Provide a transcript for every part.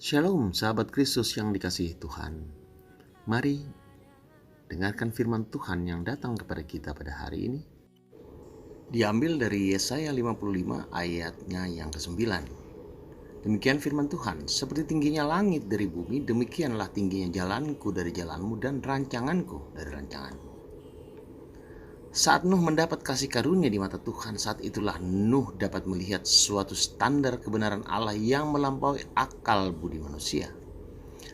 Shalom sahabat Kristus yang dikasihi Tuhan. Mari dengarkan firman Tuhan yang datang kepada kita pada hari ini. Diambil dari Yesaya 55 ayatnya yang ke-9. Demikian firman Tuhan, seperti tingginya langit dari bumi, demikianlah tingginya jalanku dari jalanmu dan rancanganku dari rancanganmu. Saat Nuh mendapat kasih karunia di mata Tuhan, saat itulah Nuh dapat melihat suatu standar kebenaran Allah yang melampaui akal budi manusia.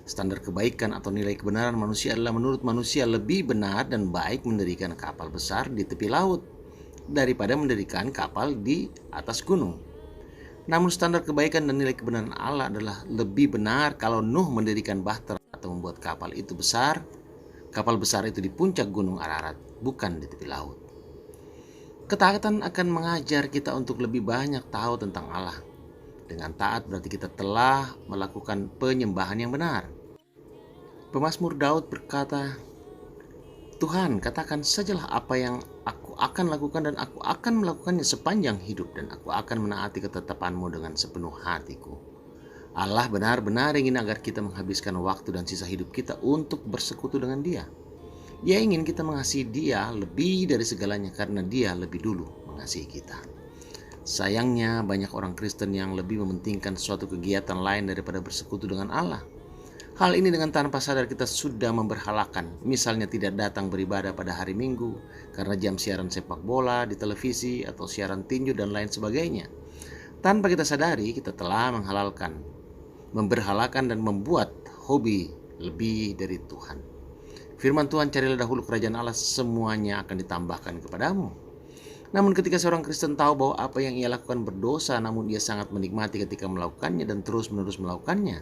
Standar kebaikan atau nilai kebenaran manusia adalah menurut manusia lebih benar dan baik mendirikan kapal besar di tepi laut daripada mendirikan kapal di atas gunung. Namun standar kebaikan dan nilai kebenaran Allah adalah lebih benar kalau Nuh mendirikan bahtera atau membuat kapal besar itu di puncak gunung Ararat, bukan di tepi laut. Ketaatan akan mengajar kita untuk lebih banyak tahu tentang Allah. Dengan taat berarti kita telah melakukan penyembahan yang benar. Pemazmur Daud berkata, Tuhan, katakan sajalah apa yang aku akan lakukan dan aku akan melakukannya sepanjang hidup dan aku akan menaati ketetapan-Mu dengan sepenuh hatiku. Allah benar-benar ingin agar kita menghabiskan waktu dan sisa hidup kita untuk bersekutu dengan Dia. Dia ingin kita mengasihi Dia lebih dari segalanya karena Dia lebih dulu mengasihi kita. Sayangnya banyak orang Kristen yang lebih mementingkan suatu kegiatan lain daripada bersekutu dengan Allah. Hal ini dengan tanpa sadar kita sudah memberhalakan, misalnya tidak datang beribadah pada hari Minggu karena jam siaran sepak bola di televisi atau siaran tinju dan lain sebagainya. Tanpa kita sadari kita telah memberhalakan dan membuat hobi lebih dari Tuhan. Firman Tuhan, carilah dahulu kerajaan Allah, semuanya akan ditambahkan kepadamu. Namun ketika seorang Kristen tahu bahwa apa yang ia lakukan berdosa, namun ia sangat menikmati ketika melakukannya dan terus-menerus melakukannya,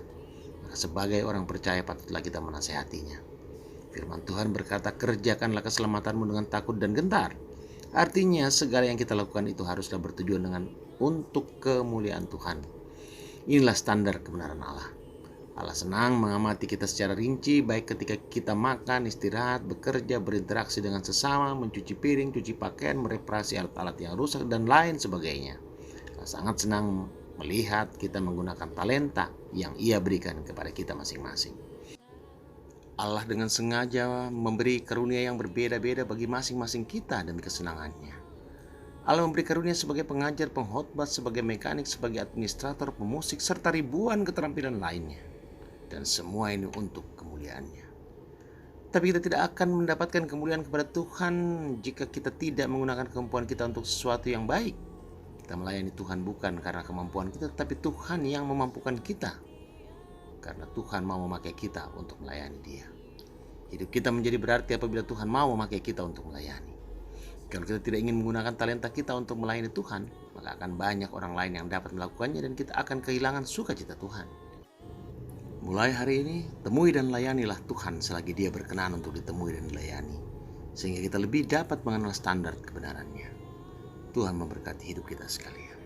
maka sebagai orang percaya patutlah kita menasehatinya. Firman Tuhan berkata, kerjakanlah keselamatanmu dengan takut dan gentar. Artinya segala yang kita lakukan itu haruslah bertujuan untuk kemuliaan Tuhan. Inilah standar kebenaran Allah. Allah senang mengamati kita secara rinci, baik ketika kita makan, istirahat, bekerja, berinteraksi dengan sesama, mencuci piring, cuci pakaian, mereparasi alat-alat yang rusak, dan lain sebagainya. Allah sangat senang melihat kita menggunakan talenta yang Ia berikan kepada kita masing-masing. Allah dengan sengaja memberi karunia yang berbeda-beda bagi masing-masing kita demi kesenangannya. Allah memberi karunia sebagai pengajar, pengkhotbah, sebagai mekanik, sebagai administrator, pemusik, serta ribuan keterampilan lainnya. Dan semua ini untuk kemuliaannya. Tapi kita tidak akan mendapatkan kemuliaan kepada Tuhan jika kita tidak menggunakan kemampuan kita untuk sesuatu yang baik. Kita melayani Tuhan bukan karena kemampuan kita, tapi Tuhan yang memampukan kita. Karena Tuhan mau memakai kita untuk melayani Dia. Hidup kita menjadi berarti apabila Tuhan mau memakai kita untuk melayani. Kalau kita tidak ingin menggunakan talenta kita untuk melayani Tuhan, maka akan banyak orang lain yang dapat melakukannya dan kita akan kehilangan sukacita Tuhan. Mulai hari ini, temui dan layanilah Tuhan selagi Dia berkenan untuk ditemui dan dilayani, sehingga kita lebih dapat mengenal standar kebenarannya. Tuhan memberkati hidup kita sekalian.